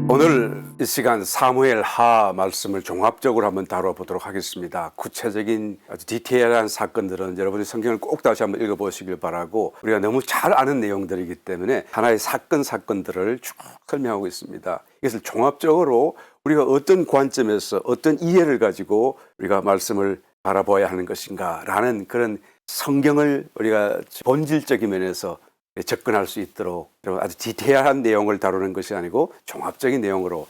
오늘 이 시간 사무엘 하 말씀을 종합적으로 한번 다뤄보도록 하겠습니다. 구체적인 아주 디테일한 사건들은 여러분이 성경을 꼭 다시 한번 읽어보시길 바라고, 우리가 너무 잘 아는 내용들이기 때문에 하나의 사건들을 쭉 설명하고 있습니다. 이것을 종합적으로 우리가 어떤 관점에서 어떤 이해를 가지고 우리가 말씀을 바라봐야 하는 것인가 라는 그런 성경을 우리가 본질적인 면에서 접근할 수 있도록 아주 디테일한 내용을 다루는 것이 아니고 종합적인 내용으로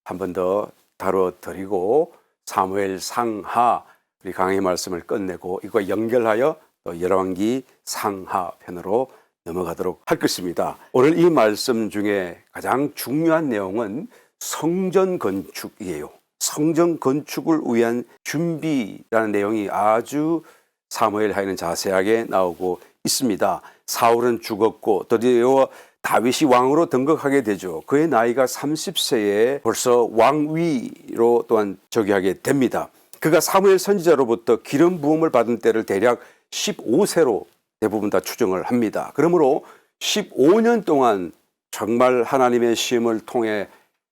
한 번 더 다뤄드리고, 사무엘 상하 우리 강의 말씀을 끝내고 이거 연결하여 또 열왕기 상하 편으로 넘어가도록 할 것입니다. 오늘 이 말씀 중에 가장 중요한 내용은 성전 건축이에요. 성전 건축을 위한 준비라는 내용이 아주 사무엘하에는 자세하게 나오고 있습니다. 사울은 죽었고 드디어 다윗이 왕으로 등극하게 되죠. 그의 나이가 30세에 벌써 왕위로 또한 즉위하게 됩니다. 그가 사무엘 선지자로부터 기름 부음을 받은 때를 대략 15세로 대부분 다 추정을 합니다. 그러므로 15년 동안 정말 하나님의 시험을 통해,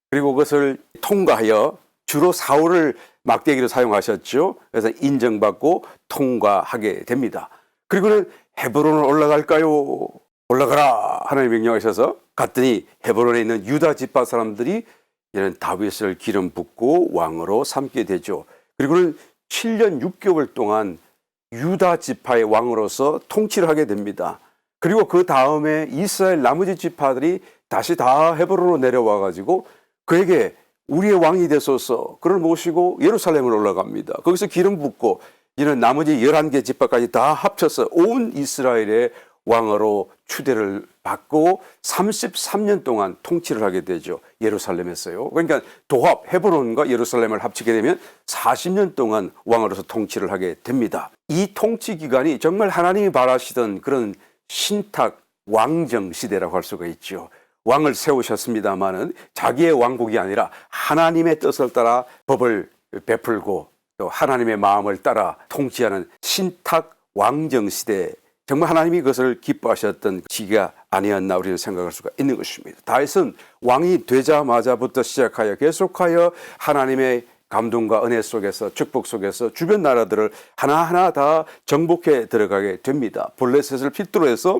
그리고 그것을 통과하여 주로 사울을 막대기로 사용하셨죠. 그래서 인정받고 통과하게 됩니다. 그리고는 헤브론을 올라갈까요? 올라가라 하나님 명령하셔서 갔더니 헤브론에 있는 유다 지파 사람들이 이런 다윗을 기름 붓고 왕으로 삼게 되죠. 그리고는 7년 6개월 동안 유다 지파의 왕으로서 통치를 하게 됩니다. 그리고 그 다음에 이스라엘 나머지 지파들이 다시 다 헤브론으로 내려와 가지고 그에게 우리의 왕이 되소서, 그를 모시고 예루살렘으로 올라갑니다. 거기서 기름 붓고 이는 나머지 11개 지파까지 다 합쳐서 온 이스라엘의 왕으로 추대를 받고 33년 동안 통치를 하게 되죠. 예루살렘에서요. 그러니까 도합 헤브론과 예루살렘을 합치게 되면 40년 동안 왕으로서 통치를 하게 됩니다. 이 통치 기간이 정말 하나님이 바라시던 그런 신탁 왕정 시대라고 할 수가 있죠. 왕을 세우셨습니다마는 자기의 왕국이 아니라 하나님의 뜻을 따라 법을 베풀고 또 하나님의 마음을 따라 통치하는 신탁 왕정 시대, 정말 하나님이 그것을 기뻐하셨던 시기가 아니었나 우리는 생각할 수가 있는 것입니다. 다윗은 왕이 되자마자부터 시작하여 계속하여 하나님의 감동과 은혜 속에서, 축복 속에서 주변 나라들을 하나하나 다 정복해 들어가게 됩니다. 블레셋을 필두로 해서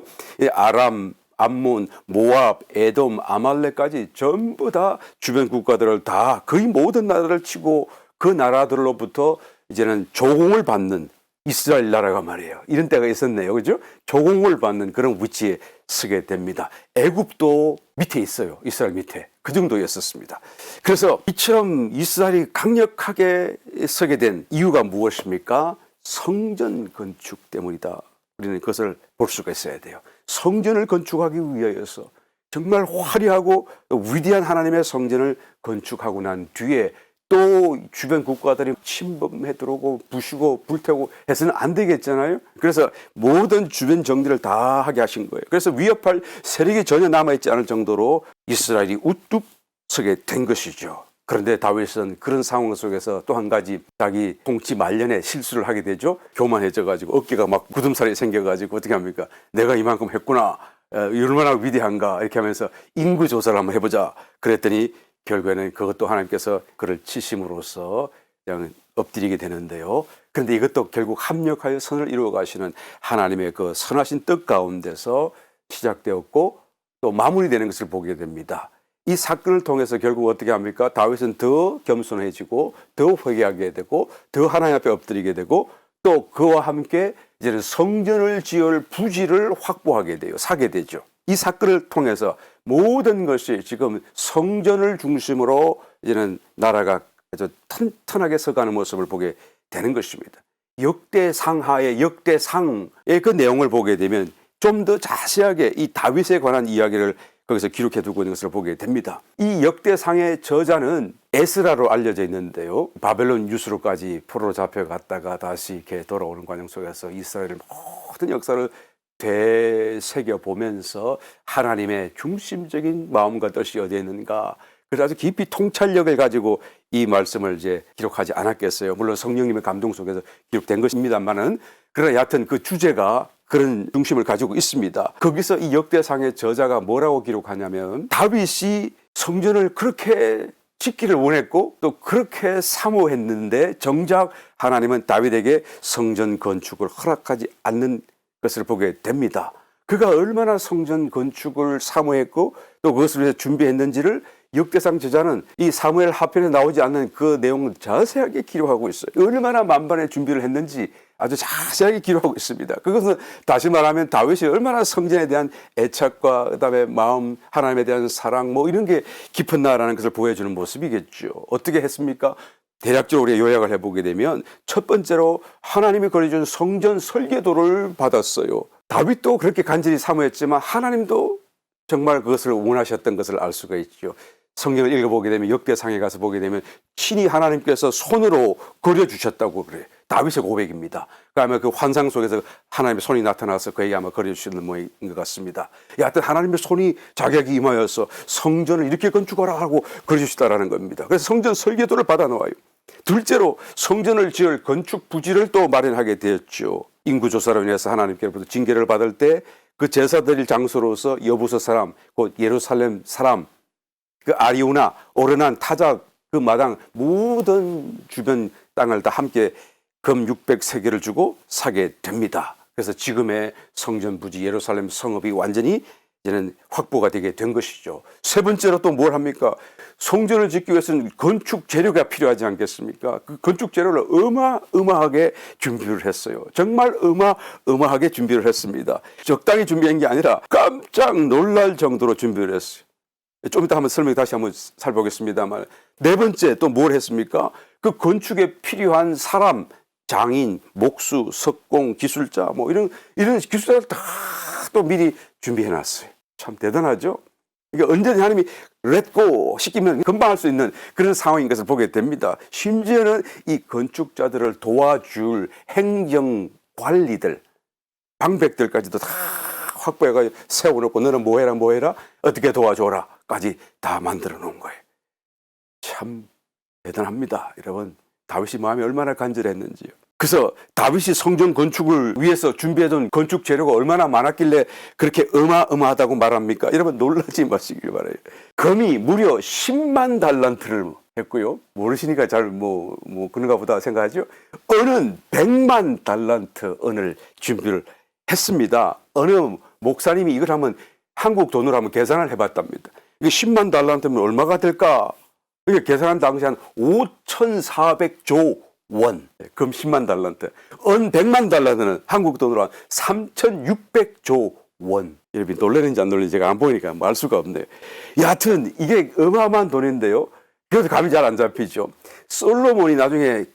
아람, 암몬, 모압, 에돔, 아말렉까지 전부 다 주변 국가들을 다 거의 모든 나라를 치고 그 나라들로부터 이제는 조공을 받는 이스라엘 나라가 말이에요. 이런 때가 있었네요. 그죠? 조공을 받는 그런 위치에 서게 됩니다. 애굽도 밑에 있어요. 이스라엘 밑에. 그 정도였었습니다. 그래서 이처럼 이스라엘이 강력하게 서게 된 이유가 무엇입니까? 성전 건축 때문이다. 우리는 그것을 볼 수가 있어야 돼요. 성전을 건축하기 위하여서 정말 화려하고 위대한 하나님의 성전을 건축하고 난 뒤에 또 주변 국가들이 침범해 들어오고 부수고 불태우고 해서는 안 되겠잖아요. 그래서 모든 주변 정리를 다 하게 하신 거예요. 그래서 위협할 세력이 전혀 남아있지 않을 정도로 이스라엘이 우뚝 서게 된 것이죠. 그런데 다윗은 그런 상황 속에서 또 한 가지 자기 통치 말년에 실수를 하게 되죠. 교만해져 가지고 어깨가 막 굳음살이 생겨 가지고 어떻게 합니까? 내가 이만큼 했구나, 얼마나 위대한가, 이렇게 하면서 인구 조사를 한번 해보자 그랬더니 결국에는 그것도 하나님께서 그를 치심으로써 그냥 엎드리게 되는데요. 그런데 이것도 결국 합력하여 선을 이루어 가시는 하나님의 그 선하신 뜻 가운데서 시작되었고 또 마무리되는 것을 보게 됩니다. 이 사건을 통해서 결국 어떻게 합니까? 다윗은 더 겸손해지고 더 회개하게 되고 더 하나님 앞에 엎드리게 되고 또 그와 함께 이제는 성전을 지을 부지를 확보하게 돼요. 사게 되죠. 이 사건을 통해서 모든 것이 지금 성전을 중심으로 이제는 나라가 아주 튼튼하게 서가는 모습을 보게 되는 것입니다. 역대상하의 역대상의 그 내용을 보게 되면 좀 더 자세하게 이 다윗에 관한 이야기를 거기서 기록해 두고 있는 것을 보게 됩니다. 이 역대상의 저자는 에스라로 알려져 있는데요. 바벨론 유수로까지 포로로 잡혀갔다가 다시 이렇게 돌아오는 과정 속에서 이스라엘의 모든 역사를 되새겨 보면서 하나님의 중심적인 마음과 뜻이 어디에 있는가, 그래서 아주 깊이 통찰력을 가지고 이 말씀을 이제 기록하지 않았겠어요. 물론 성령님의 감동 속에서 기록된 것입니다만은, 그러나 여하튼 그 주제가 그런 중심을 가지고 있습니다. 거기서 이 역대상의 저자가 뭐라고 기록하냐면 다윗이 성전을 그렇게 짓기를 원했고 또 그렇게 사모했는데 정작 하나님은 다윗에게 성전 건축을 허락하지 않는 것을 보게 됩니다. 그가 얼마나 성전 건축을 사모했고 또 그것을 위해서 준비했는지를 역대상 저자는 이 사무엘 하편에 나오지 않는 그 내용을 자세하게 기록하고 있어요. 얼마나 만반의 준비를 했는지 아주 자세하게 기록하고 있습니다. 그것은 다시 말하면 다윗이 얼마나 성전에 대한 애착과 그다음에 마음, 하나님에 대한 사랑 뭐 이런 게 깊었나라는 것을 보여주는 모습이겠죠. 어떻게 했습니까? 대략적으로 우리가 요약을 해보게 되면 첫 번째로 하나님이 거려준 성전 설계도를 받았어요. 다윗도 그렇게 간절히 사모했지만 하나님도 정말 그것을 원하셨던 것을 알 수가 있죠. 성경을 읽어보게 되면 역대상에 가서 보게 되면 친히 하나님께서 손으로 그려주셨다고 그래요. 다윗의 고백입니다. 그러면 그 환상 속에서 하나님의 손이 나타나서 그에게 아마 그려주시는 모양인 것 같습니다. 여하튼 하나님의 손이 자기에게 임하여서 성전을 이렇게 건축하라 하고 그려주시다라는 겁니다. 그래서 성전 설계도를 받아놓아요. 둘째로 성전을 지을 건축 부지를 또 마련하게 되었죠. 인구조사로 인해서 하나님께로부터 징계를 받을 때 그 제사 드릴 장소로서 여부서 사람, 곧 예루살렘 사람, 그 아리우나, 오르난, 타작, 그 마당 모든 주변 땅을 다 함께 금 600세겔을 주고 사게 됩니다. 그래서 지금의 성전 부지 예루살렘 성읍이 완전히 이제는 확보가 되게 된 것이죠. 세 번째로 또 뭘 합니까? 성전을 짓기 위해서는 건축 재료가 필요하지 않겠습니까? 그 건축 재료를 어마어마하게 준비를 했어요. 정말 어마어마하게 준비를 했습니다. 적당히 준비한 게 아니라 깜짝 놀랄 정도로 준비를 했어요. 좀 이따 한번 설명 다시 한번 살펴보겠습니다만, 네 번째 또 뭘 했습니까? 그 건축에 필요한 사람, 장인, 목수, 석공, 기술자 뭐 이런 기술자를 다 또 미리 준비해 놨어요. 참 대단하죠? 그러니까 언제든지 하나님이 렛고 시키면 금방 할 수 있는 그런 상황인 것을 보게 됩니다. 심지어는 이 건축자들을 도와줄 행정 관리들, 방백들까지도 다 확보해가지고 세워놓고 너는 뭐 해라 어떻게 도와줘라까지 다 만들어 놓은 거예요. 참 대단합니다. 여러분, 다윗이 마음이 얼마나 간절했는지요. 그래서 다윗이 성전 건축을 위해서 준비해둔 건축 재료가 얼마나 많았길래 그렇게 어마어마하다고 말합니까? 여러분 놀라지 마시길 바라요. 금이 무려 10만 달란트를 했고요. 모르시니까 잘 그런가 보다 생각하죠. 은은 100만 달란트 은을 준비를 했습니다. 어느 목사님이 이걸 한번 한국 돈으로 한번 계산을 해봤답니다. 이게 10만 달란트면 얼마가 될까? 이게 계산한 당시 한 5,400조 원, 금 10만 달란트, 은 100만 달란트는 한국 돈으로 한 3,600조 원. 여러분 놀라는지 안 놀라는지 제가 안 보이니까 알 수가 없네요. 여하튼 이게 어마어마한 돈인데요. 그래도 감이 잘 안 잡히죠. 솔로몬이 나중에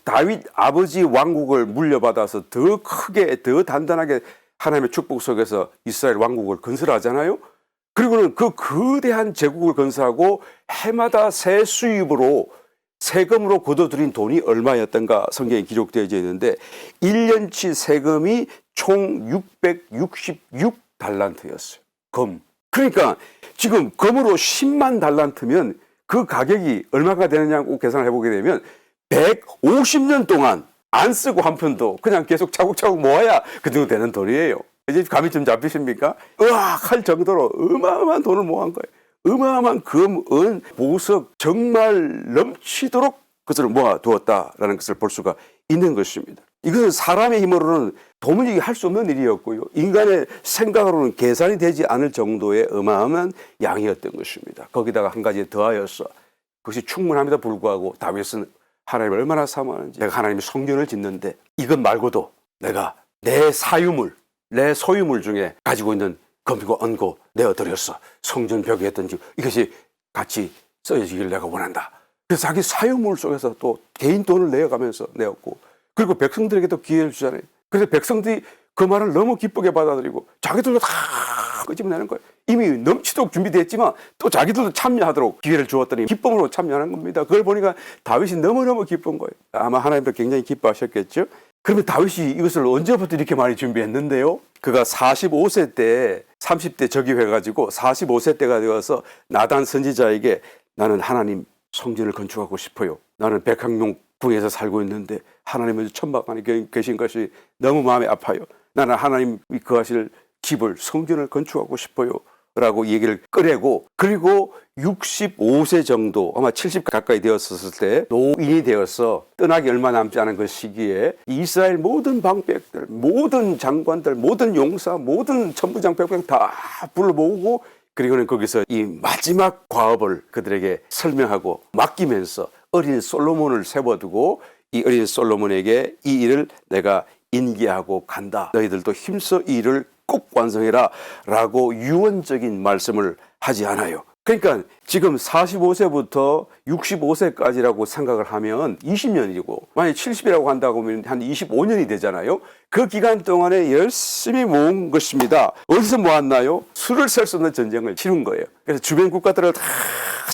다윗 아버지 왕국을 물려받아서 더 크게 더 단단하게 하나님의 축복 속에서 이스라엘 왕국을 건설하잖아요. 그리고는 그 거대한 제국을 건설하고 해마다 새 수입으로 세금으로 거둬들인 돈이 얼마였던가 성경에 기록되어져 있는데 1년치 세금이 총 666달란트였어요. 금. 그러니까 지금 금으로 10만 달란트면 그 가격이 얼마가 되느냐고 계산을 해보게 되면 150년 동안 안 쓰고 한 푼도 그냥 계속 차곡차곡 모아야 그 정도 되는 돈이에요. 이제 감이 좀 잡히십니까? 으악 할 정도로 어마어마한 돈을 모은 거예요. 어마어마한 금, 은, 보석 정말 넘치도록 그것을 모아두었다라는 것을 볼 수가 있는 것입니다. 이것은 사람의 힘으로는 도무지 할 수 없는 일이었고요. 인간의 생각으로는 계산이 되지 않을 정도의 어마어마한 양이었던 것입니다. 거기다가 한 가지 더하여서 그것이 충분함에도 불구하고 다윗은 하나님을 얼마나 사모하는지, 내가 하나님의 성전을 짓는데 이것 말고도 내가 내 사유물, 내 소유물 중에 가지고 있는 금이고 은고 내어드렸어. 성전 벽에 했던지 이것이 같이 써지기를 내가 원한다. 그래서 자기 사유물 속에서 또 개인 돈을 내어가면서 내었고, 그리고 백성들에게도 기회를 주잖아요. 그래서 백성들이 그 말을 너무 기쁘게 받아들이고 자기들도 다 끄집어내는 거예요. 이미 넘치도록 준비됐지만 또 자기들도 참여하도록 기회를 주었더니 기쁨으로 참여하는 겁니다. 그걸 보니까 다윗이 너무너무 기쁜 거예요. 아마 하나님도 굉장히 기뻐하셨겠죠. 그러면 다윗이 이것을 언제부터 이렇게 많이 준비했는데요? 그가 45세 때 30대 즉위해가지고 45세 때가 되어서 나단 선지자에게 나는 하나님 성전을 건축하고 싶어요. 나는 백항룡궁에서 살고 있는데 하나님은 천막 안에 계신 것이 너무 마음이 아파요. 나는 하나님이 거하실 집을 성전을 건축하고 싶어요 라고 얘기를 꺼내고, 그리고 65세 정도, 아마 70 가까이 되었을 때 노인이 되어서 떠나기 얼마 남지 않은 그 시기에 이스라엘 모든 방백들, 모든 장관들, 모든 용사, 모든 천부장 백병 다 불러 모으고, 그리고는 거기서 이 마지막 과업을 그들에게 설명하고 맡기면서 어린 솔로몬을 세워두고, 이 어린 솔로몬에게 이 일을 내가 인계하고 간다. 너희들도 힘써 이 일을 꼭 완성해라 라고 유언적인 말씀을 하지 않아요. 그러니까 지금 45세부터 65세까지라고 생각을 하면 20년이고, 만약 70이라고 한다고 하면 한 25년이 되잖아요. 그 기간 동안에 열심히 모은 것입니다. 어디서 모았나요? 수를 셀 수 없는 전쟁을 치른 거예요. 그래서 주변 국가들을 다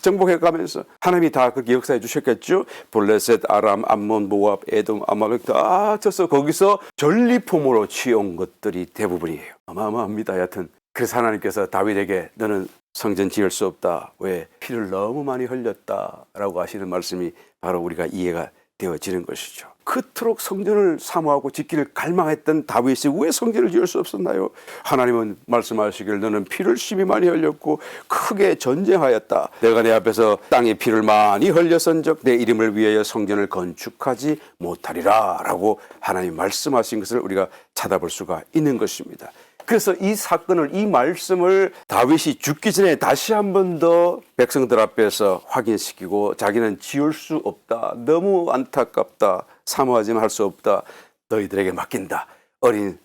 정복해 가면서 하나님이 다 그렇게 역사해 주셨겠죠. 블레셋, 아람, 암몬, 모압, 에돔, 아말렉 다 쳐서 거기서 전리품으로 취해온 것들이 대부분이에요. 어마어마합니다. 여하튼 그래서 하나님께서 다윗에게 너는 성전 지을 수 없다. 왜? 피를 너무 많이 흘렸다라고 하시는 말씀이 바로 우리가 이해가 되어지는 것이죠. 그토록 성전을 사모하고 짓기를 갈망했던 다윗이 왜 성전을 지을 수 없었나요? 하나님은 말씀하시길 너는 피를 심히 많이 흘렸고 크게 전쟁하였다. 내가 내 앞에서 땅에 피를 많이 흘렸은즉 내 이름을 위하여 성전을 건축하지 못하리라 라고 하나님 말씀하신 것을 우리가 찾아볼 수가 있는 것입니다. 그래서 이 사건을, 이 말씀을 다윗이 죽기 전에 다시 한 번 더 백성들 앞에서 확인시키고, 자기는 지을 수 없다, 너무 안타깝다, 사모하지만 할 수 없다, 너희들에게 맡긴다, 어린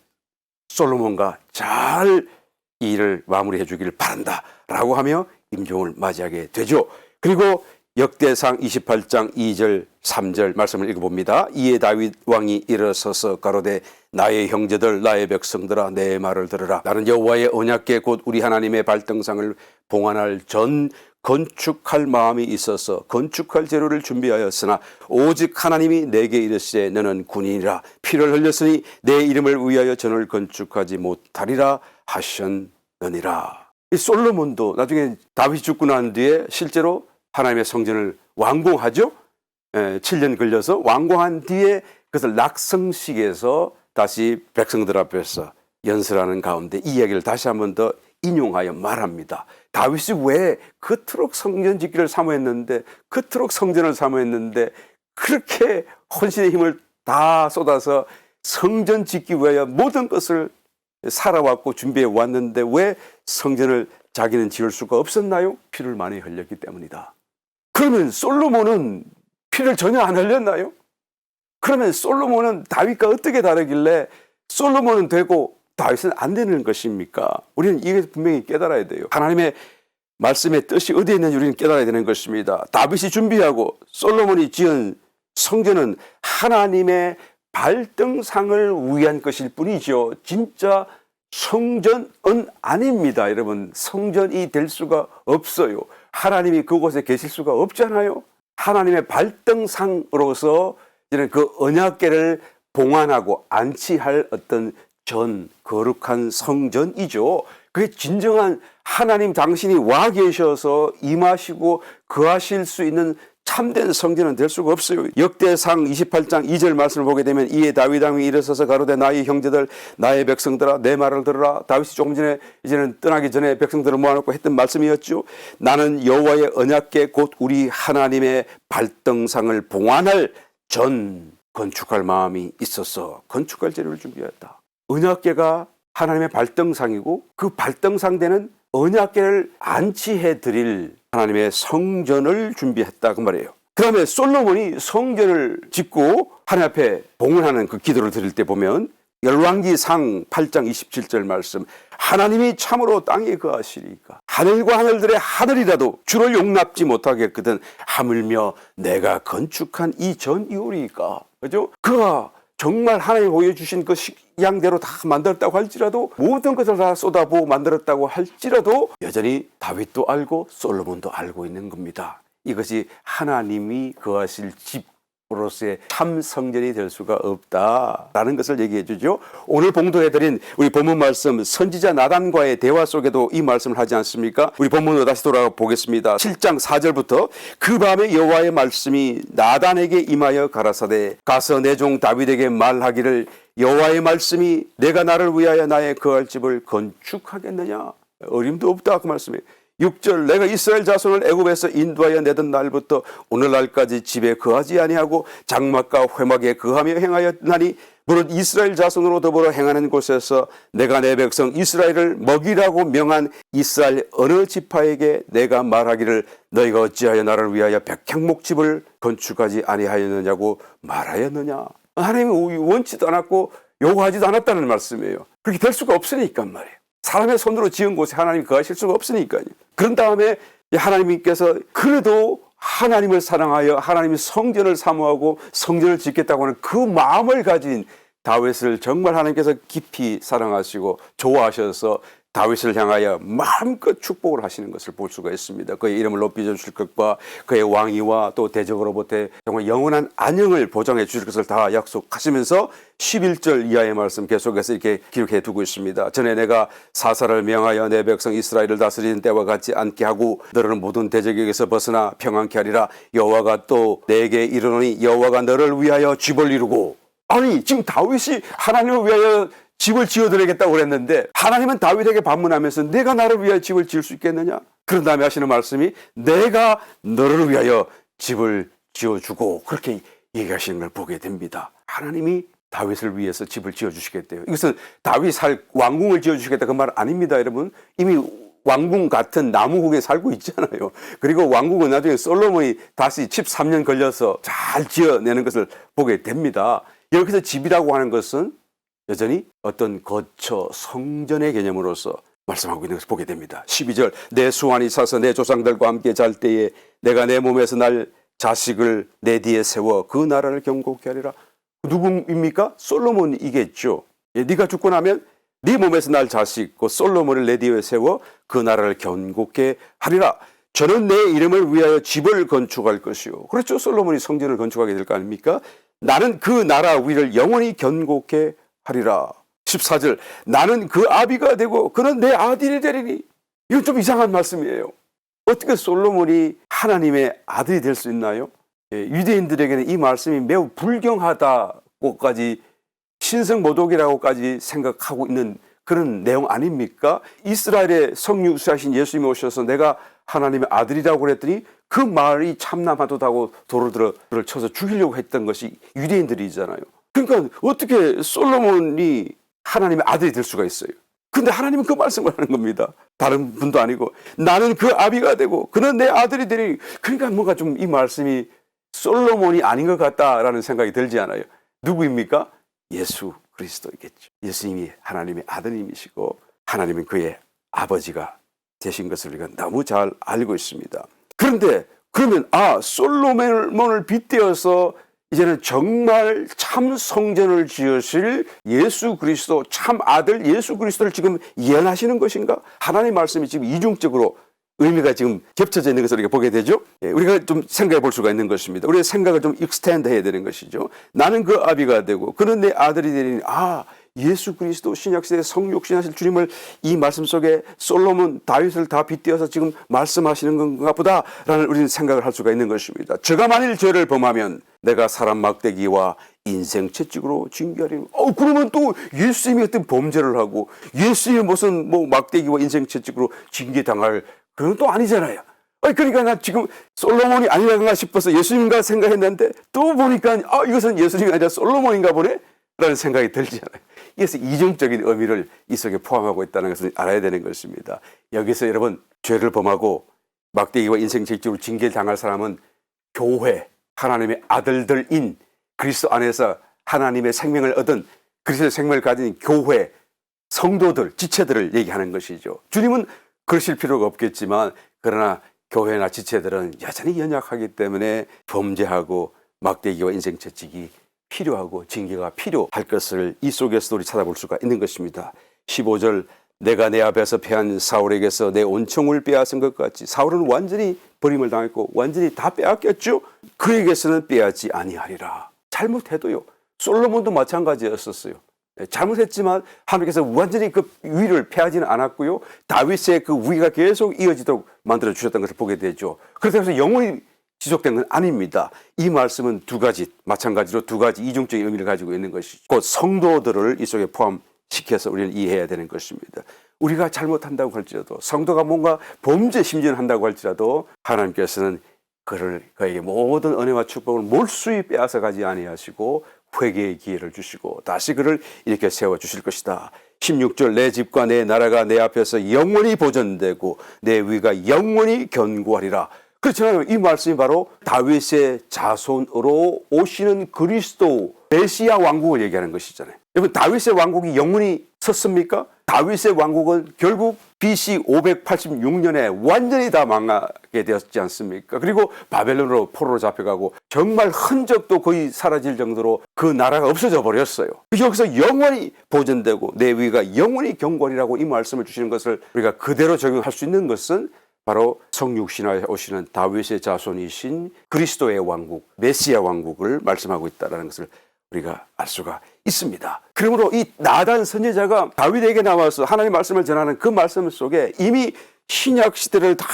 솔로몬과 잘 이 일을 마무리해 주기를 바란다 라고 하며 임종을 맞이하게 되죠. 그리고 역대상 28장 2절 3절 말씀을 읽어봅니다. 이에 다윗 왕이 일어서서 가로되 나의 형제들 나의 백성들아 내 말을 들으라. 나는 여호와의 언약궤 곧 우리 하나님의 발등상을 봉안할 전 건축할 마음이 있어서 건축할 재료를 준비하였으나 오직 하나님이 내게 이르시되 너는 군인이라 피를 흘렸으니 내 이름을 위하여 전을 건축하지 못하리라 하셨느니라. 이 솔로몬도 나중에 다윗이 죽고 난 뒤에 실제로 하나님의 성전을 완공하죠. 7년 걸려서 완공한 뒤에 그것을 낙성식에서 다시 백성들 앞에서 연설하는 가운데 이 이야기를 다시 한 번 더 인용하여 말합니다. 다윗이 왜 그토록 성전 짓기를 사모했는데, 그토록 성전을 사모했는데, 그렇게 혼신의 힘을 다 쏟아서 성전 짓기 위하여 모든 것을 살아왔고 준비해 왔는데 왜 성전을 자기는 지을 수가 없었나요? 피를 많이 흘렸기 때문이다. 그러면 솔로몬은 피를 전혀 안 흘렸나요? 그러면 솔로몬은 다윗과 어떻게 다르길래 솔로몬은 되고 다윗은 안 되는 것입니까? 우리는 이게 분명히 깨달아야 돼요. 하나님의 말씀의 뜻이 어디에 있는지 우리는 깨달아야 되는 것입니다. 다윗이 준비하고 솔로몬이 지은 성전은 하나님의 발등상을 위한 것일 뿐이죠. 진짜 성전은 아닙니다. 여러분, 성전이 될 수가 없어요. 하나님이 그곳에 계실 수가 없잖아요. 하나님의 발등상으로서 이런 그 언약궤를 봉안하고 안치할 어떤 전 거룩한 성전이죠. 그게 진정한 하나님 당신이 와 계셔서 임하시고 거하실 수 있는 참된 성전은 될 수가 없어요. 역대상 28장 2절 말씀을 보게 되면 이에 다윗 왕이 일어서서 가로되 나의 형제들 나의 백성들아 내 말을 들으라. 다윗이 조금 전에 이제는 떠나기 전에 백성들을 모아놓고 했던 말씀이었죠. 나는 여호와의 언약궤 곧 우리 하나님의 발등상을 봉안할 전 건축할 마음이 있어서 건축할 재료를 준비했다. 언약궤가 하나님의 발등상이고 그 발등상대는 언약궤를 안치해 드릴 하나님의 성전을 준비했다 그 말이에요. 그 다음에 솔로몬이 성전을 짓고 하나님 앞에 봉헌하는 그 기도를 드릴 때 보면 열왕기상 8장 27절 말씀, 하나님이 참으로 땅에 거하시리까 하늘과 하늘들의 하늘이라도 주를 용납지 못하겠거든 하물며 내가 건축한 이 전이오리까. 그죠? 그가 정말 하나님이 보여주신 그 양대로 다 만들었다고 할지라도, 모든 것을 다 쏟아부어 만들었다고 할지라도 여전히 다윗도 알고 솔로몬도 알고 있는 겁니다. 이것이 하나님이 거하실 집으로서의 참 성전이 될 수가 없다라는 것을 얘기해 주죠. 오늘 봉독해드린 우리 본문 말씀 선지자 나단과의 대화 속에도 이 말씀을 하지 않습니까? 우리 본문으로 다시 돌아가 보겠습니다. 7장 4절부터 그 밤에 여호와의 말씀이 나단에게 임하여 가라사대 가서 내 종 다윗에게 말하기를 여호와의 말씀이 내가 나를 위하여 나의 거할 집을 건축하겠느냐. 어림도 없다 그 말씀이에요. 6절 내가 이스라엘 자손을 애굽에서 인도하여 내던 날부터 오늘날까지 집에 거하지 아니하고 장막과 회막에 거하며 행하였나니 무릇 이스라엘 자손으로 더불어 행하는 곳에서 내가 내 백성 이스라엘을 먹이라고 명한 이스라엘 어느 지파에게 내가 말하기를 너희가 어찌하여 나를 위하여 백향목집을 건축하지 아니하였느냐고 말하였느냐. 하나님이 원치도 않았고 요구하지도 않았다는 말씀이에요. 그렇게 될 수가 없으니까 말이에요. 사람의 손으로 지은 곳에 하나님이 거하실 수가 없으니까요. 그런 다음에 하나님께서 그래도 하나님을 사랑하여 하나님의 성전을 사모하고 성전을 짓겠다고 하는 그 마음을 가진 다윗을 정말 하나님께서 깊이 사랑하시고 좋아하셔서 다윗을 향하여 마음껏 축복을 하시는 것을 볼 수가 있습니다. 그의 이름을 높이 주실 것과 그의 왕위와 또 대적으로부터 정말 영원한 안녕을 보장해 주실 것을 다 약속하시면서 11절 이하의 말씀 계속해서 이렇게 기록해 두고 있습니다. 전에 내가 사사를 명하여 내 백성 이스라엘을 다스리는 때와 같지 않게 하고 너를 모든 대적에게서 벗어나 평안케 하리라. 여호와가 또 내게 이르노니 여호와가 너를 위하여 집을 이루고. 아니 지금 다윗이 하나님을 위하여 집을 지어드리겠다고 그랬는데 하나님은 다윗에게 반문하면서 내가 나를 위하여 집을 지을 수 있겠느냐? 그런 다음에 하시는 말씀이 내가 너를 위하여 집을 지어주고 그렇게 얘기하시는 걸 보게 됩니다. 하나님이 다윗을 위해서 집을 지어주시겠대요. 이것은 다윗이 살 왕궁을 지어주시겠다 그 말 아닙니다. 여러분 이미 왕궁 같은 나무국에 살고 있잖아요. 그리고 왕궁은 나중에 솔로몬이 다시 13년 걸려서 잘 지어내는 것을 보게 됩니다. 여기서 집이라고 하는 것은 여전히 어떤 거처 성전의 개념으로서 말씀하고 있는 것을 보게 됩니다. 12절 내 수완이 차서 내 조상들과 함께 잘 때에 내가 내 몸에서 날 자식을 내 뒤에 세워 그 나라를 경고케 하리라. 누구입니까? 솔로몬이겠죠. 네가 죽고 나면 네 몸에서 날 자식 곧 솔로몬을 내 뒤에 세워 그 나라를 견고케 하리라. 저는 내 이름을 위하여 집을 건축할 것이요. 그렇죠. 솔로몬이 성전을 건축하게 될 거 아닙니까? 나는 그 나라 위를 영원히 견고케 하리라. 14절 나는 그 아비가 되고 그는 내 아들이 되리니. 이건 좀 이상한 말씀이에요. 어떻게 솔로몬이 하나님의 아들이 될 수 있나요? 유대인들에게는 이 말씀이 매우 불경하다고까지 신성모독이라고까지 생각하고 있는 그런 내용 아닙니까? 이스라엘의 성육수하신 예수님이 오셔서 내가 하나님의 아들이라고 그랬더니 그 말이 참남하도다고 돌을 쳐서 죽이려고 했던 것이 유대인들이잖아요. 그러니까 어떻게 솔로몬이 하나님의 아들이 될 수가 있어요? 근데 하나님은 그 말씀을 하는 겁니다. 다른 분도 아니고 나는 그 아비가 되고 그는 내 아들이 되니. 그러니까 뭔가 좀 이 말씀이 솔로몬이 아닌 것 같다라는 생각이 들지 않아요? 누구입니까? 예수 그리스도이겠죠. 예수님이 하나님의 아드님이시고 하나님은 그의 아버지가 되신 것을 우리가 너무 잘 알고 있습니다. 그런데 그러면 솔로몬을 빗대어서 이제는 정말 참 성전을 지으실 예수 그리스도 참 아들 예수 그리스도를 지금 예언하시는 것인가? 하나님의 말씀이 지금 이중적으로 의미가 지금 겹쳐져 있는 것을 우리가 보게 되죠. 우리가 좀 생각해 볼 수가 있는 것입니다. 우리의 생각을 좀 익스텐드 해야 되는 것이죠. 나는 그 아비가 되고 그는 내 아들이 되리니. 예수 그리스도 신약시대에 성육신하실 주님을 이 말씀 속에 솔로몬 다윗을 다 빗대어서 지금 말씀하시는 건가 보다라는 우리는 생각을 할 수가 있는 것입니다. 저가 만일 죄를 범하면 내가 사람 막대기와 인생 채찍으로 징계하리니. 그러면 또 예수님이 어떤 범죄를 하고 예수님이 무슨 막대기와 인생 채찍으로 징계당할 그건 또 아니잖아요. 그러니까 나 지금 솔로몬이 아니라는가 싶어서 예수님인가 생각했는데 또 보니까 이것은 예수님이 아니라 솔로몬인가 보네 라는 생각이 들잖아요. 이래서 이중적인 의미를 이 속에 포함하고 있다는 것을 알아야 되는 것입니다. 여기서 여러분 죄를 범하고 막대기와 인생 채찍으로 징계를 당할 사람은 교회 하나님의 아들들인 그리스도 안에서 하나님의 생명을 얻은 그리스도의 생명을 가진 교회 성도들 지체들을 얘기하는 것이죠. 주님은 그러실 필요가 없겠지만 그러나 교회나 지체들은 여전히 연약하기 때문에 범죄하고 막대기와 인생 채찍이 필요하고 징계가 필요할 것을 이 속에서도 우리 찾아볼 수가 있는 것입니다. 15절 내가 내 앞에서 패한 사울에게서 내 온총을 빼앗은 것 같이. 사울은 완전히 버림을 당했고 완전히 다 빼앗겼죠. 그에게서는 빼앗지 아니하리라. 잘못해도요. 솔로몬도 마찬가지였었어요. 잘못했지만 하나님께서 완전히 그 위를 패하지는 않았고요. 다윗의 그 위가 계속 이어지도록 만들어 주셨던 것을 보게 되죠. 그래서 영원히 지속된 건 아닙니다. 이 말씀은 마찬가지로 두 가지 이중적인 의미를 가지고 있는 것이죠. 곧 성도들을 이 속에 포함시켜서 우리는 이해해야 되는 것입니다. 우리가 잘못한다고 할지라도 성도가 뭔가 범죄 심지어 한다고 할지라도 하나님께서는 그에게 모든 은혜와 축복을 몰수히 빼앗아 가지 아니하시고 회개의 기회를 주시고 다시 그를 이렇게 세워주실 것이다. 16절 내 집과 내 나라가 내 앞에서 영원히 보존되고 내 위가 영원히 견고하리라. 그렇잖아요. 이 말씀이 바로 다윗의 자손으로 오시는 그리스도 메시아 왕국을 얘기하는 것이잖아요. 여러분 다윗의 왕국이 영원히 섰습니까? 다윗의 왕국은 결국 BC 586년에 완전히 다 망하게 되었지 않습니까? 그리고 바벨론으로 포로로 잡혀가고 정말 흔적도 거의 사라질 정도로 그 나라가 없어져 버렸어요. 여기서 영원히 보존되고 내 위가 영원히 경건이라고 이 말씀을 주시는 것을 우리가 그대로 적용할 수 있는 것은 바로 성육신화에 오시는 다윗의 자손이신 그리스도의 왕국, 메시아 왕국을 말씀하고 있다는 것을 우리가 알 수가 있습니다. 그러므로 이 나단 선지자가 다윗에게 나와서 하나님의 말씀을 전하는 그 말씀 속에 이미 신약 시대를 다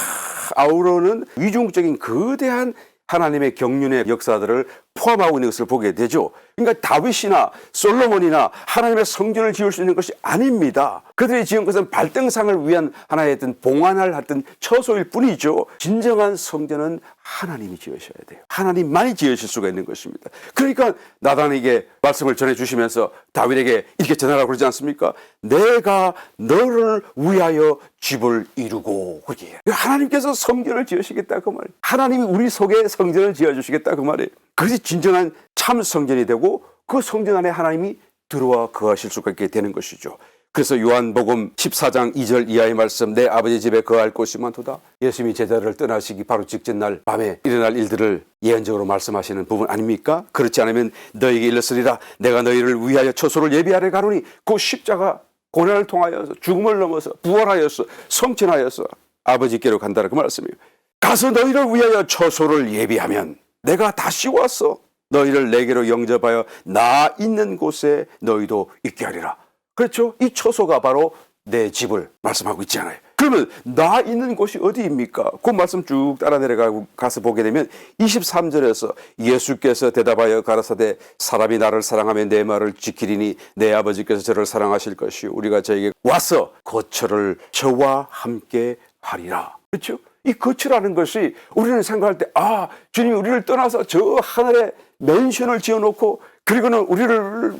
아우르는 위중적인 거대한 하나님의 경륜의 역사들을 포함하고 있는 것을 보게 되죠. 그러니까 다윗이나 솔로몬이나 하나님의 성전을 지을 수 있는 것이 아닙니다. 그들이 지은 것은 발등상을 위한 하나의 어떤 봉안을 하던 처소일 뿐이죠. 진정한 성전은 하나님이 지으셔야 돼요. 하나님만이 지으실 수가 있는 것입니다. 그러니까 나단에게 말씀을 전해주시면서 다윗에게 이렇게 전하라고 그러지 않습니까? 내가 너를 위하여 집을 이루고 그게 하나님께서 성전을 지으시겠다 그 말이에요. 하나님이 우리 속에 성전을 지어주시겠다 그 말이에요. 그것이 진정한 참 성전이 되고 그 성전 안에 하나님이 들어와 거하실 수가 있게 되는 것이죠. 그래서 요한복음 14장 2절 이하의 말씀 내 아버지 집에 거할 곳이 많도다. 예수님이 제자를 떠나시기 바로 직전 날 밤에 일어날 일들을 예언적으로 말씀하시는 부분 아닙니까? 그렇지 않으면 너에게 일렀으리라 내가 너희를 위하여 처소를 예비하려 가노니 그 십자가 고난을 통하여서 죽음을 넘어서 부활하여서 성천하여서 아버지께로 간다는 그 말씀이에요. 가서 너희를 위하여 처소를 예비하면 내가 다시 와서 너희를 내게로 영접하여 나 있는 곳에 너희도 있게 하리라. 그렇죠? 이 처소가 바로 내 집을 말씀하고 있잖아요. 그러면 나 있는 곳이 어디입니까? 그 말씀 쭉 따라 내려가서 보게 되면 23절에서 예수께서 대답하여 가라사대 사람이 나를 사랑하면 내 말을 지키리니 내 아버지께서 저를 사랑하실 것이요 우리가 저에게 와서 거처를 저와 함께 하리라. 그렇죠? 이 거처라는 것이 우리는 생각할 때 주님이 우리를 떠나서 저 하늘에 맨션을 지어놓고 그리고는 우리를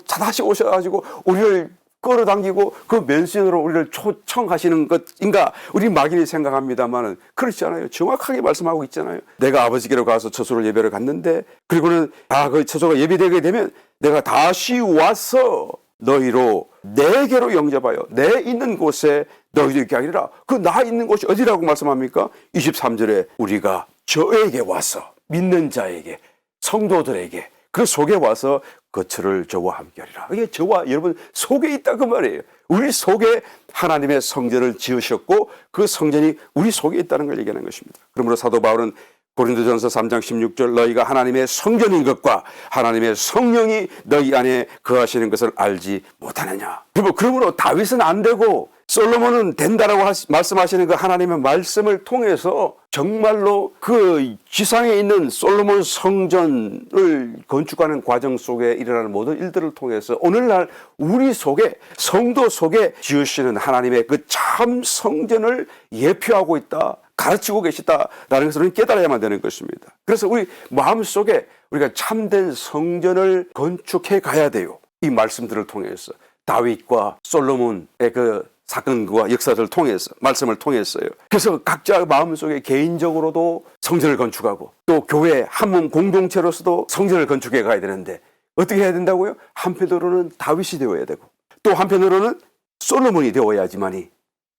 다시 오셔가지고 우리를 끌어당기고 그 맨션으로 우리를 초청하시는 것인가 우리 막연히 생각합니다만은 그렇지 않아요. 정확하게 말씀하고 있잖아요. 내가 아버지께로 가서 처소를 예배를 갔는데 그리고는 그 처소가 예배되게 되면 내가 다시 와서 너희로 내게로 영접하여 내 있는 곳에 너희도 있게 하리라. 그 나 있는 곳이 어디라고 말씀합니까? 23절에 우리가 저에게 와서 믿는 자에게 성도들에게 그 속에 와서 거처를 저와 함께 하리라. 이게 저와 여러분 속에 있다 그 말이에요. 우리 속에 하나님의 성전을 지으셨고 그 성전이 우리 속에 있다는 걸 얘기하는 것입니다. 그러므로 사도 바울은 고린도전서 3장 16절 너희가 하나님의 성전인 것과 하나님의 성령이 너희 안에 거하시는 것을 알지 못하느냐. 그러므로 다윗은 안 되고 솔로몬은 된다라고 말씀하시는 그 하나님의 말씀을 통해서 정말로 그 지상에 있는 솔로몬 성전을 건축하는 과정 속에 일어나는 모든 일들을 통해서 오늘날 우리 속에 성도 속에 지으시는 하나님의 그 참 성전을 예표하고 있다. 가르치고 계시다라는 것을 우리는 깨달아야만 되는 것입니다. 그래서 우리 마음속에 우리가 참된 성전을 건축해 가야 돼요. 이 말씀들을 통해서 다윗과 솔로몬의 그 사건과 역사들을 통해서 말씀을 통했어요. 그래서 각자 마음속에 개인적으로도 성전을 건축하고 또 교회 한 몸 공동체로서도 성전을 건축해 가야 되는데 어떻게 해야 된다고요? 한편으로는 다윗이 되어야 되고 또 한편으로는 솔로몬이 되어야지만이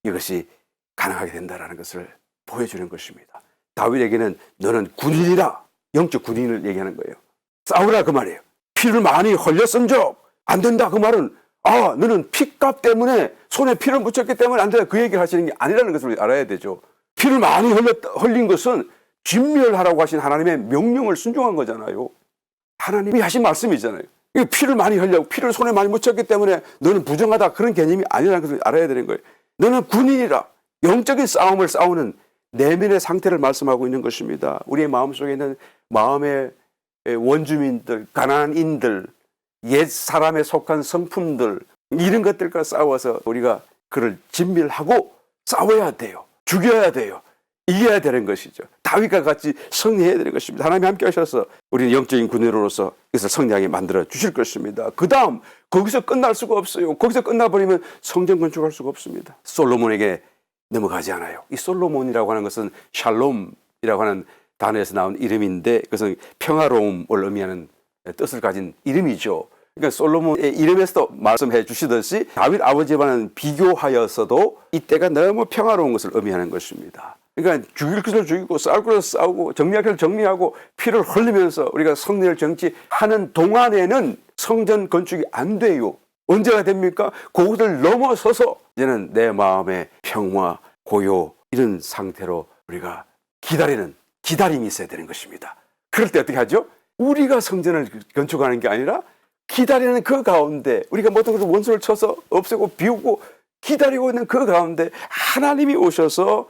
이것이 가능하게 된다는 것을 보여주는 것입니다. 다윗에게는 너는 군인이다. 영적 군인을 얘기하는 거예요. 싸우라 그 말이에요. 피를 많이 흘렸은적 안 된다 그 말은 너는 피값 때문에 손에 피를 묻혔기 때문에 안 된다 그 얘기를 하시는 게 아니라는 것을 알아야 되죠. 피를 많이 흘린 것은 진멸하라고 하신 하나님의 명령을 순종한 거잖아요. 하나님이 하신 말씀이잖아요. 피를 많이 흘려고 피를 손에 많이 묻혔기 때문에 너는 부정하다 그런 개념이 아니라는 것을 알아야 되는 거예요. 너는 군인이라 영적인 싸움을 싸우는 내면의 상태를 말씀하고 있는 것입니다. 우리의 마음속에 있는 마음의 원주민들, 가나안인들, 옛 사람에 속한 성품들 이런 것들과 싸워서 우리가 그를 진멸하고 싸워야 돼요. 죽여야 돼요. 이겨야 되는 것이죠. 다윗과 같이 승리해야 되는 것입니다. 하나님이 함께 하셔서 우리는 영적인 군인으로서 이것을 승리하게 만들어 주실 것입니다. 그 다음 거기서 끝날 수가 없어요. 거기서 끝나버리면 성전 건축할 수가 없습니다. 솔로몬에게 넘어가지 않아요. 이 솔로몬이라고 하는 것은 샬롬이라고 하는 단어에서 나온 이름인데 그것은 평화로움을 의미하는 뜻을 가진 이름이죠. 그러니까 솔로몬의 이름에서도 말씀해 주시듯이 다윗 아버지와는 비교하여서도 이때가 너무 평화로운 것을 의미하는 것입니다. 그러니까 죽일 것을 죽이고 싸울 것을 싸우고 정리할 것을 정리하고 피를 흘리면서 우리가 승리를 정치하는 동안에는 성전 건축이 안 돼요. 언제가 됩니까? 그것을 넘어서서 이제는 내 마음의 평화, 고요 이런 상태로 우리가 기다리는 기다림이 있어야 되는 것입니다. 그럴 때 어떻게 하죠? 우리가 성전을 건축하는 게 아니라 기다리는 그 가운데 우리가 모든 것을 원수를 쳐서 없애고 비우고 기다리고 있는 그 가운데 하나님이 오셔서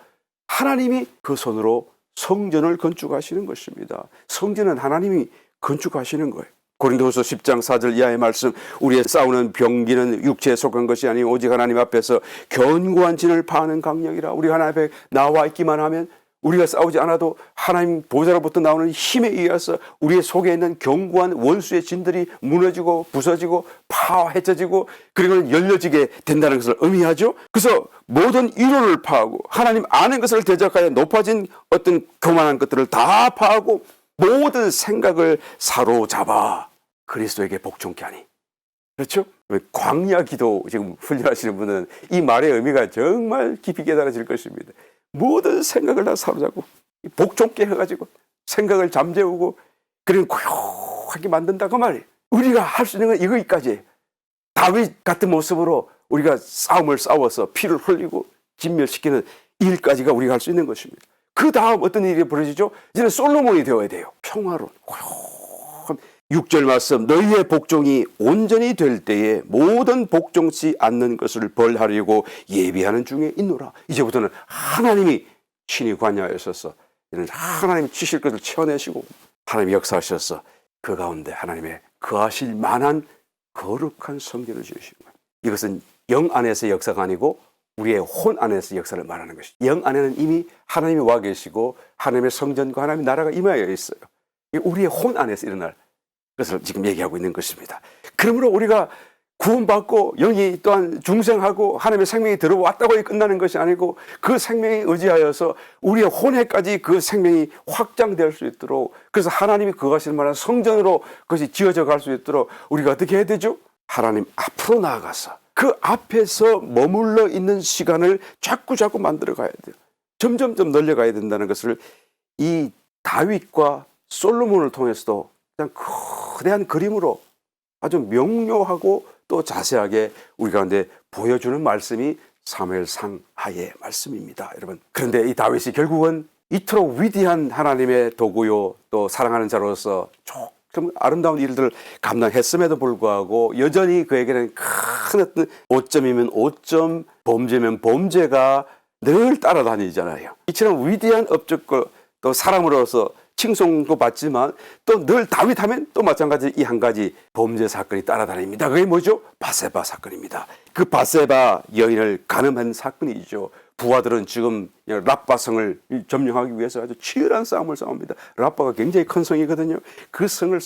하나님이 그 손으로 성전을 건축하시는 것입니다. 성전은 하나님이 건축하시는 거예요. 고린도후서 10장 4절 이하의 말씀 우리의 싸우는 병기는 육체에 속한 것이 아니요 오직 하나님 앞에서 견고한 진을 파는 강력이라. 우리 하나님 앞에 나와 있기만 하면 우리가 싸우지 않아도 하나님 보좌로부터 나오는 힘에 의해서 우리의 속에 있는 견고한 원수의 진들이 무너지고 부서지고 파헤쳐지고 그리고 열려지게 된다는 것을 의미하죠. 그래서 모든 이론을 파하고 하나님 아는 것을 대적하여 높아진 어떤 교만한 것들을 다 파하고 모든 생각을 사로잡아 그리스도에게 복종케 하니. 그렇죠? 광야 기도 지금 훈련하시는 분은 이 말의 의미가 정말 깊이 깨달아질 것입니다. 모든 생각을 다 사로잡고 복종케 해가지고 생각을 잠재우고 그리고 고요하게 만든다 그 말이에요. 우리가 할 수 있는 건 이거기까지. 다윗 같은 모습으로 우리가 싸움을 싸워서 피를 흘리고 진멸시키는 일까지가 우리가 할 수 있는 것입니다. 그 다음 어떤 일이 벌어지죠? 이제는 솔로몬이 되어야 돼요. 평화로운 고요한 6절 말씀 너희의 복종이 온전히 될 때에 모든 복종치 않는 것을 벌하려고 예비하는 중에 있노라. 이제부터는 하나님이 친히 관여하셔서 하나님이 치실 것을 채워내시고 하나님이 역사하셔서 그 가운데 하나님의 거하실 만한 거룩한 성전을 지으시는 거예요. 이것은 영 안에서 역사가 아니고 우리의 혼 안에서 역사를 말하는 것이죠. 영 안에는 이미 하나님이 와 계시고 하나님의 성전과 하나님의 나라가 임하여 있어요. 우리의 혼 안에서 일어날 그것을 지금 얘기하고 있는 것입니다. 그러므로 우리가 구원받고 영이 또한 중생하고 하나님의 생명이 들어왔다고 끝나는 것이 아니고 그 생명에 의지하여서 우리의 혼에까지 그 생명이 확장될 수 있도록 그래서 하나님이 거하실 만한 성전으로 그것이 지어져 갈 수 있도록 우리가 어떻게 해야 되죠? 하나님 앞으로 나아가서 그 앞에서 머물러 있는 시간을 자꾸 만들어 가야 돼요. 점점점 늘려가야 된다는 것을 이 다윗과 솔로몬을 통해서도 그냥 거대한 그림으로 아주 명료하고 또 자세하게 우리 가운데 보여주는 말씀이 사무엘상 하의 말씀입니다. 여러분, 그런데 이 다윗이 결국은 이토록 위대한 하나님의 도구요 또 사랑하는 자로서 좀 아름다운 일들을 감당했음에도 불구하고 여전히 그에게는 큰 어떤 오점이면 오점, 범죄면 범죄가 늘 따라다니잖아요. 이처럼 위대한 업적과 또 사람으로서 칭송도 받지만 또 늘 다윗하면 또 마찬가지 이 한 가지 범죄 사건이 따라다닙니다. 그게 뭐죠? 바세바 사건입니다. 그 바세바 여인을 간음한 사건이죠. 부하들은 지금 랍바성을 점령하기 위해서 아주 치열한 싸움을 싸웁니다. 랍바가 굉장히 큰 성이거든요. 그 성을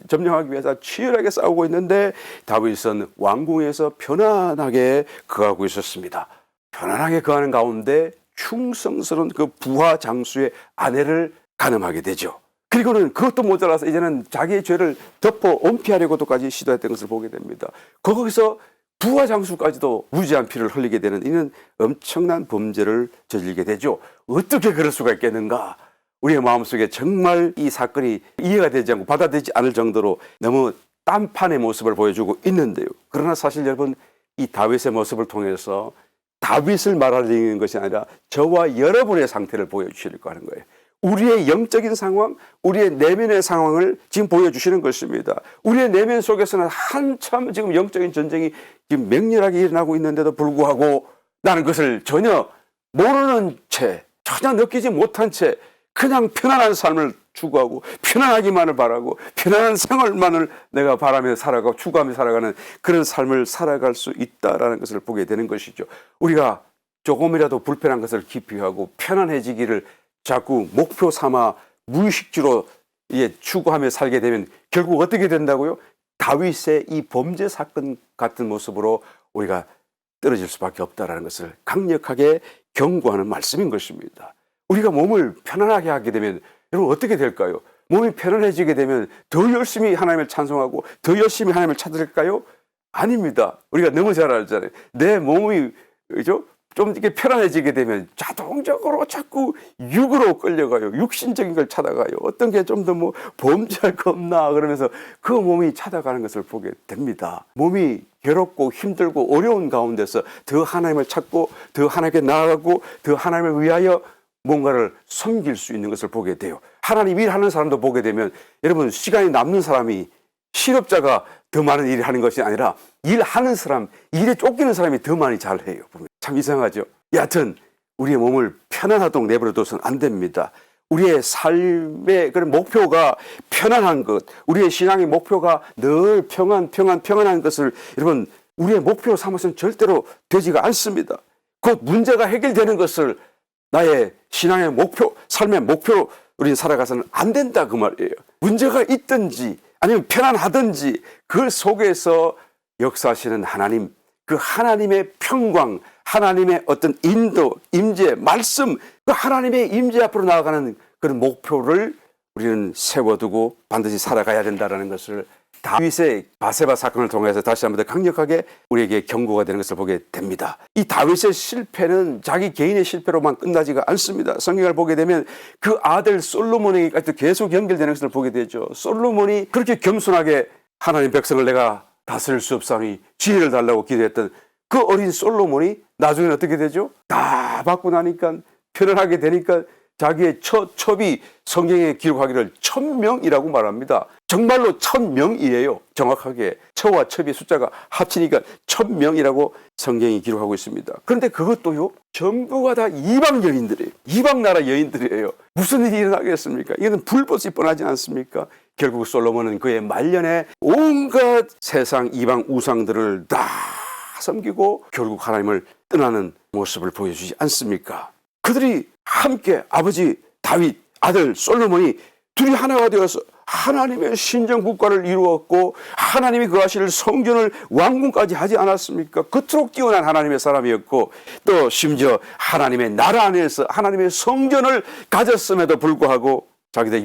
점령하기 위해서 치열하게 싸우고 있는데 다윗은 왕궁에서 편안하게 거하고 있었습니다. 편안하게 거하는 가운데 충성스러운 그 부하 장수의 아내를 간음하게 되죠. 그리고는 그것도 모자라서 이제는 자기의 죄를 덮어 은폐하려고도까지 시도했던 것을 보게 됩니다. 거기서 부하 장수까지도 무지한 피를 흘리게 되는 이는 엄청난 범죄를 저지르게 되죠. 어떻게 그럴 수가 있겠는가? 우리의 마음속에 정말 이 사건이 이해가 되지 않고 받아들이지 않을 정도로 너무 딴판의 모습을 보여주고 있는데요. 그러나 사실 여러분 이 다윗의 모습을 통해서 다윗을 말하는 것이 아니라 저와 여러분의 상태를 보여주시려고 하는 거예요. 우리의 영적인 상황, 우리의 내면의 상황을 지금 보여주시는 것입니다. 우리의 내면 속에서는 한참 지금 영적인 전쟁이 지금 맹렬하게 일어나고 있는데도 불구하고 나는 그것을 전혀 모르는 채, 전혀 느끼지 못한 채 그냥 편안한 삶을 추구하고 편안하기만을 바라고 편안한 생활만을 내가 바라며 살아가고 추구하며 살아가는 그런 삶을 살아갈 수 있다라는 것을 보게 되는 것이죠. 우리가 조금이라도 불편한 것을 기피하고 편안해지기를 자꾸 목표 삼아 무의식주로 추구하며 살게 되면 결국 어떻게 된다고요? 다윗의 이 범죄 사건 같은 모습으로 우리가 떨어질 수밖에 없다는 것을 강력하게 경고하는 말씀인 것입니다. 우리가 몸을 편안하게 하게 되면 여러분 어떻게 될까요? 몸이 편안해지게 되면 더 열심히 하나님을 찬송하고 더 열심히 하나님을 찾을까요? 아닙니다. 우리가 너무 잘 알잖아요. 내 몸이 그죠? 좀 이렇게 편안해지게 되면 자동적으로 자꾸 육으로 끌려가요. 육신적인 걸 찾아가요. 어떤 게 좀 더 뭐 범죄할 거 없나 그러면서 그 몸이 찾아가는 것을 보게 됩니다. 몸이 괴롭고 힘들고 어려운 가운데서 더 하나님을 찾고 더 하나님께 나아가고 더 하나님을 위하여 뭔가를 섬길 수 있는 것을 보게 돼요. 하나님 일하는 사람도 보게 되면 여러분 시간이 남는 사람이 실업자가 더 많은 일을 하는 것이 아니라 일하는 사람, 일에 쫓기는 사람이 더 많이 잘해요. 참 이상하죠. 여하튼 우리의 몸을 편안하도록 내버려둬서는 안 됩니다. 우리의 삶의 그런 목표가 편안한 것, 우리의 신앙의 목표가 늘 평안한 것을 여러분 우리의 목표로 삼아서는 절대로 되지가 않습니다. 곧 문제가 해결되는 것을 나의 신앙의 목표, 삶의 목표로 우리는 살아가서는 안 된다 그 말이에요. 문제가 있든지 아니면 편안하든지 그 속에서 역사하시는 하나님, 그 하나님의 평강, 하나님의 어떤 인도, 임재, 말씀, 그 하나님의 임재 앞으로 나아가는 그런 목표를 우리는 세워두고 반드시 살아가야 된다는 것을 다윗의 바세바 사건을 통해서 다시 한번 더 강력하게 우리에게 경고가 되는 것을 보게 됩니다. 이 다윗의 실패는 자기 개인의 실패로만 끝나지가 않습니다. 성경을 보게 되면 그 아들 솔로몬에게까지도 계속 연결되는 것을 보게 되죠. 솔로몬이 그렇게 겸손하게 하나님 백성을 내가 다스릴 수 없사니 지혜를 달라고 기도했던 그 어린 솔로몬이 나중에 어떻게 되죠? 다 받고 나니까 편안하게 되니까 자기의 첩이 성경에 기록하기를 1000명이라고 말합니다. 정말로 1000명이에요. 정확하게 처와 첩의 숫자가 합치니까 1000명이라고 성경이 기록하고 있습니다. 그런데 그것도요 전부가 다 이방 여인들이에요. 이방 나라 여인들이에요. 무슨 일이 일어나겠습니까? 이거는 불법이 뻔하지 않습니까? 결국 솔로몬은 그의 말년에 온갖 세상 이방 우상들을 다 섬기고 결국 하나님을 떠나는 모습을 보여주지 않습니까? 그들이 함께 아버지 다윗, 아들 솔로몬이 둘이 하나가 되어서 하나님의 신정 국가를 이루었고 하나님이 거하실 성전을 왕궁까지 하지 않았습니까? 그토록 뛰어난 하나님의 사람이었고 또 심지어 하나님의 나라 안에서 하나님의 성전을 가졌음에도 불구하고 자기들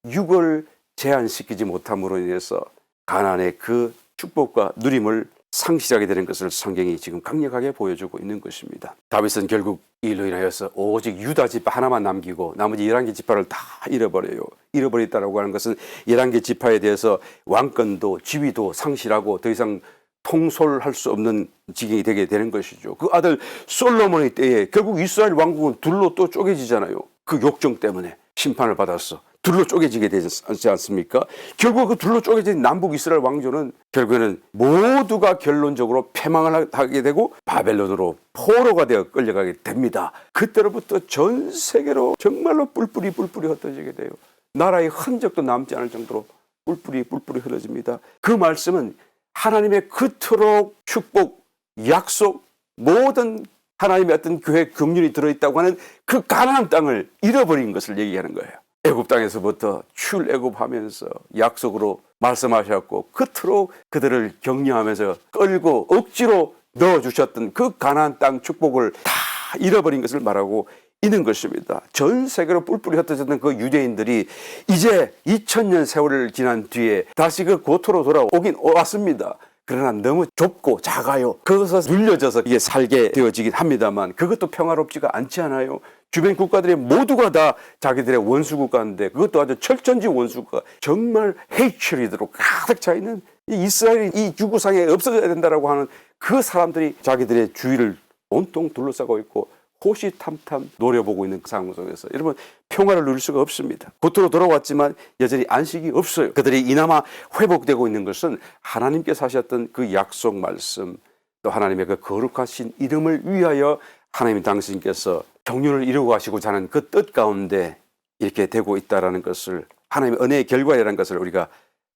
육을 제한시키지 못함으로 인해서 가나안의 그 축복과 누림을 상실하게 되는 것을 성경이 지금 강력하게 보여주고 있는 것입니다. 다윗은 결국 이로 인하여서 오직 유다 지파 하나만 남기고 나머지 11개 지파를 다 잃어버려요. 잃어버렸다고 하는 것은 11개 지파에 대해서 왕권도 지위도 상실하고 더 이상 통솔할 수 없는 지경이 되게 되는 것이죠. 그 아들 솔로몬의 때에 결국 이스라엘 왕국은 둘로 또 쪼개지잖아요. 그 욕정 때문에 심판을 받았어. 둘로 쪼개지게 되지 않습니까? 결국 그 둘로 쪼개진 남북 이스라엘 왕조는 결국에는 모두가 결론적으로 패망을 하게 되고 바벨론으로 포로가 되어 끌려가게 됩니다. 그때로부터 전 세계로 정말로 뿔뿔이 흩어지게 돼요. 나라의 흔적도 남지 않을 정도로 뿔뿔이 흐러집니다. 그 말씀은 하나님의 그토록 축복, 약속, 모든 하나님의 어떤 계획, 긍휼이 들어있다고 하는 그 가나안 땅을 잃어버린 것을 얘기하는 거예요. 애굽 땅에서부터 출애굽하면서 약속으로 말씀하셨고 그토록 그들을 격려하면서 끌고 억지로 넣어주셨던 그 가나안 땅 축복을 다 잃어버린 것을 말하고 있는 것입니다. 전 세계로 뿔뿔이 흩어졌던 그 유대인들이 이제 2000년 세월을 지난 뒤에 다시 그 고토로 돌아오긴 왔습니다. 그러나 너무 좁고 작아요. 거기서 눌려져서 이게 살게 되어지긴 합니다만 그것도 평화롭지가 않지 않아요. 주변 국가들이 모두가 다 자기들의 원수국가인데 그것도 아주 철천지 원수국가 정말 헤이츠리드로 가득 차 있는 이스라엘이 이 지구상에 없어져야 된다라고 하는 그 사람들이 자기들의 주위를 온통 둘러싸고 있고 호시탐탐 노려보고 있는 그 상황 속에서 여러분 평화를 누릴 수가 없습니다. 겉으로 돌아왔지만 여전히 안식이 없어요. 그들이 이나마 회복되고 있는 것은 하나님께서 하셨던 그 약속 말씀 또 하나님의 그 거룩하신 이름을 위하여 하나님 당신께서 경륜을 이루고 가시고자 하는 그 뜻 가운데 이렇게 되고 있다라는 것을, 하나님의 은혜의 결과라는 것을 우리가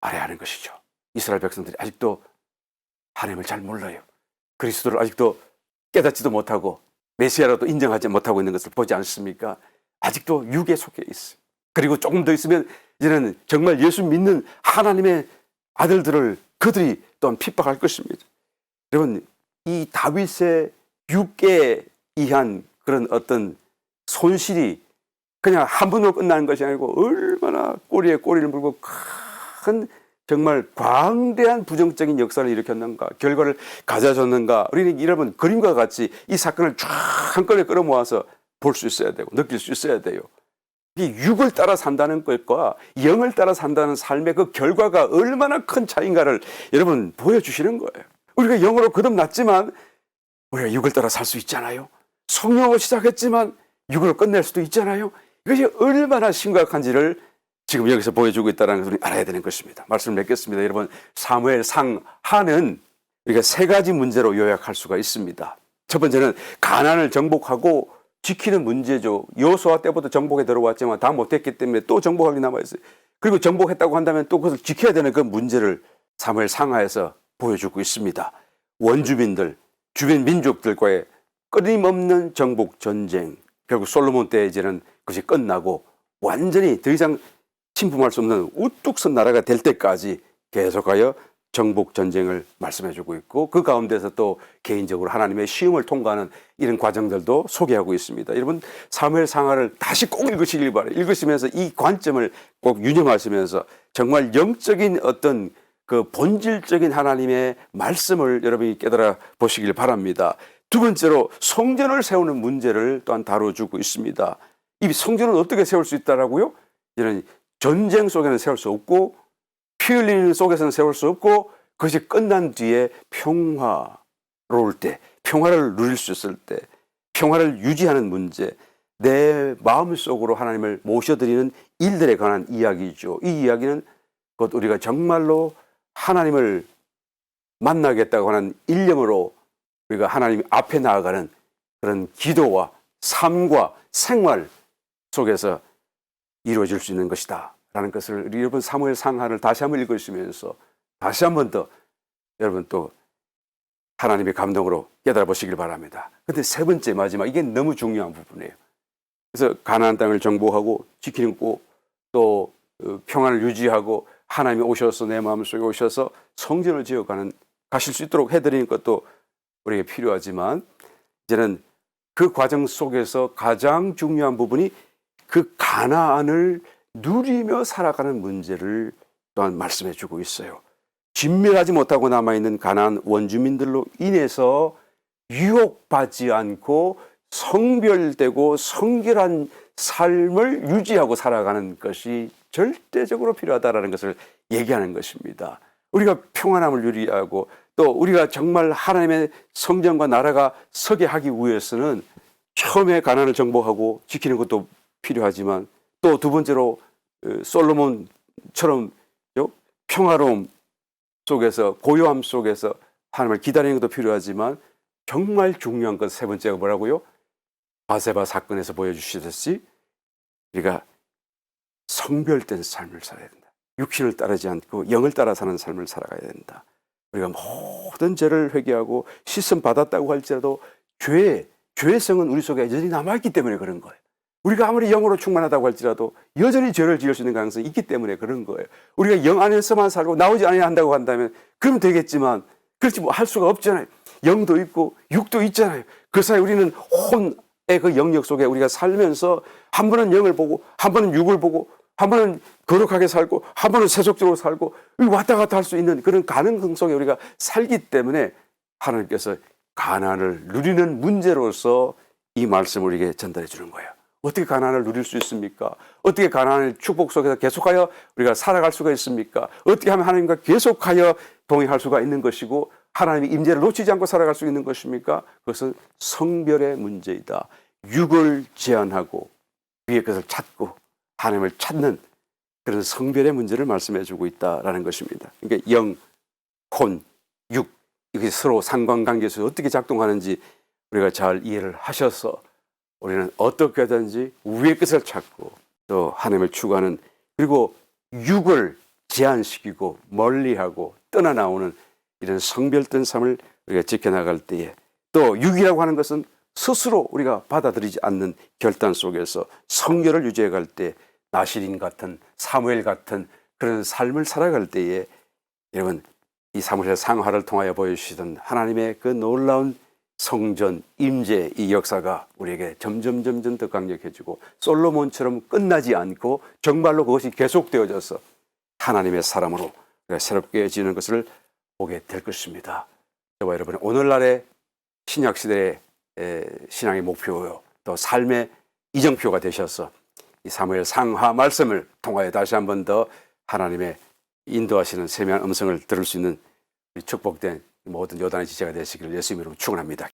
알아야 하는 것이죠. 이스라엘 백성들이 아직도 하나님을 잘 몰라요. 그리스도를 아직도 깨닫지도 못하고 메시아라도 인정하지 못하고 있는 것을 보지 않습니까? 아직도 육에 속해 있어요. 그리고 조금 더 있으면 이제는 정말 예수 믿는 하나님의 아들들을 그들이 또한 핍박할 것입니다. 여러분, 이 다윗의 육에 의한 그런 어떤 손실이 그냥 한 번으로 끝나는 것이 아니고 얼마나 꼬리에 꼬리를 물고 큰 정말 광대한 부정적인 역사를 일으켰는가, 결과를 가져줬는가. 우리는 여러분 그림과 같이 이 사건을 쫙 한꺼번에 끌어모아서 볼 수 있어야 되고 느낄 수 있어야 돼요. 이 육을 따라 산다는 것과 영을 따라 산다는 삶의 그 결과가 얼마나 큰 차이인가를 여러분 보여주시는 거예요. 우리가 영으로 거듭났지만 우리가 육을 따라 살 수 있잖아요. 성령으로 시작했지만 육으로 끝낼 수도 있잖아요. 이것이 얼마나 심각한지를 지금 여기서 보여주고 있다는 것을 알아야 되는 것입니다. 말씀을 맺겠습니다. 여러분, 사무엘상 하는 우리가 세 가지 문제로 요약할 수가 있습니다. 첫 번째는 가나안을 정복하고 지키는 문제죠. 여호수아 때부터 정복에 들어왔지만 다 못했기 때문에 또 정복하기 남아있어요. 그리고 정복했다고 한다면 또 그것을 지켜야 되는 그 문제를 사무엘상 하에서 보여주고 있습니다. 원주민들, 주변 민족들과의 끊임없는 정복 전쟁, 결국 솔로몬 때 이제는 그것이 끝나고 완전히 더 이상 침범할 수 없는 우뚝 선 나라가 될 때까지 계속하여 정복 전쟁을 말씀해주고 있고, 그 가운데서 또 개인적으로 하나님의 시험을 통과하는 이런 과정들도 소개하고 있습니다. 여러분, 사무엘 상하를 다시 꼭 읽으시길 바라요. 읽으시면서 이 관점을 꼭 유념하시면서 정말 영적인 어떤 그 본질적인 하나님의 말씀을 여러분이 깨달아 보시길 바랍니다. 두 번째로 성전을 세우는 문제를 또한 다뤄주고 있습니다. 이 성전을 어떻게 세울 수 있다라고요? 이런 전쟁 속에는 세울 수 없고 피 흘리는 속에서는 세울 수 없고, 그것이 끝난 뒤에 평화로울 때, 평화를 누릴 수 있을 때, 평화를 유지하는 문제, 내 마음속으로 하나님을 모셔드리는 일들에 관한 이야기죠. 이 이야기는 곧 우리가 정말로 하나님을 만나겠다고 하는 일념으로 우리가 하나님 앞에 나아가는 그런 기도와 삶과 생활 속에서 이루어질 수 있는 것이다 라는 것을 우리 여러분 사무엘 상하를 다시 한번 읽으시면서 다시 한번 더 여러분 또 하나님의 감동으로 깨달아 보시길 바랍니다. 근데 세 번째 마지막, 이게 너무 중요한 부분이에요. 그래서 가나안 땅을 정복하고 지키는 거, 또 평안을 유지하고 하나님이 오셔서 내 마음속에 오셔서 성전을 지어가는 가실 수 있도록 해드리는 것도 우리에게 필요하지만, 이제는 그 과정 속에서 가장 중요한 부분이 그 가나안을 누리며 살아가는 문제를 또한 말씀해 주고 있어요. 진멸하지 못하고 남아있는 가나안 원주민들로 인해서 유혹받지 않고 성별되고 성결한 삶을 유지하고 살아가는 것이 절대적으로 필요하다는 것을 얘기하는 것입니다. 우리가 평안함을 유리하고 또 우리가 정말 하나님의 성전과 나라가 서게 하기 위해서는 처음에 가나안을 정복하고 지키는 것도 필요하지만, 또 두 번째로 솔로몬처럼 평화로움 속에서, 고요함 속에서 하나님을 기다리는 것도 필요하지만, 정말 중요한 것 세 번째가 뭐라고요? 바세바 사건에서 보여주시듯이 우리가 성별된 삶을 살아야 된다. 육신을 따르지 않고 영을 따라 사는 삶을 살아가야 된다. 우리가 모든 죄를 회개하고 씻음 받았다고 할지라도 죄성은 우리 속에 여전히 남아있기 때문에 그런 거예요. 우리가 아무리 영으로 충만하다고 할지라도 여전히 죄를 지을 수 있는 가능성이 있기 때문에 그런 거예요. 우리가 영 안에서만 살고 나오지 않아야 한다고 한다면 그러면 되겠지만, 그렇지 뭐 할 수가 없잖아요. 영도 있고 육도 있잖아요. 그 사이 우리는 혼의 그 영역 속에 우리가 살면서 한 번은 영을 보고 한 번은 육을 보고 한 번은 거룩하게 살고 한 번은 세속적으로 살고 왔다 갔다 할 수 있는 그런 가능성 속에 우리가 살기 때문에 하나님께서 가나안을 누리는 문제로서 이 말씀을 우리에게 전달해 주는 거예요. 어떻게 가나안을 누릴 수 있습니까? 어떻게 가나안의 축복 속에서 계속하여 우리가 살아갈 수가 있습니까? 어떻게 하면 하나님과 계속하여 동행할 수가 있는 것이고 하나님의 임재를 놓치지 않고 살아갈 수 있는 것입니까? 그것은 성별의 문제이다. 육을 제한하고 위의 것을 찾고 하나님을 찾는 그런 성별의 문제를 말씀해 주고 있다라는 것입니다. 그러니까 영, 혼, 육, 이게 서로 상관관계에서 어떻게 작동하는지 우리가 잘 이해를 하셔서 우리는 어떻게든지 위의 것을 찾고 또 하나님을 추구하는 그리고 육을 제한시키고 멀리하고 떠나나오는 이런 성별된 삶을 우리가 지켜나갈 때에 또 육이라고 하는 것은 스스로 우리가 받아들이지 않는 결단 속에서 성결을 유지해 갈 때 나실인 같은 사무엘 같은 그런 삶을 살아갈 때에 여러분 이 사무엘 상하를 통하여 보여주시던 하나님의 그 놀라운 성전 임재 이 역사가 우리에게 점점 더 강력해지고 솔로몬처럼 끝나지 않고 정말로 그것이 계속되어져서 하나님의 사람으로 새롭게 지는 것을 보게 될 것입니다. 저와 여러분 오늘날의 신약시대의 신앙의 목표요 또 삶의 이정표가 되셔서 이 사무엘 상하 말씀을 통하여 다시 한 번 더 하나님의 인도하시는 세미한 음성을 들을 수 있는 축복된 모든 요단의 지체가 되시기를 예수 이름으로 축원합니다.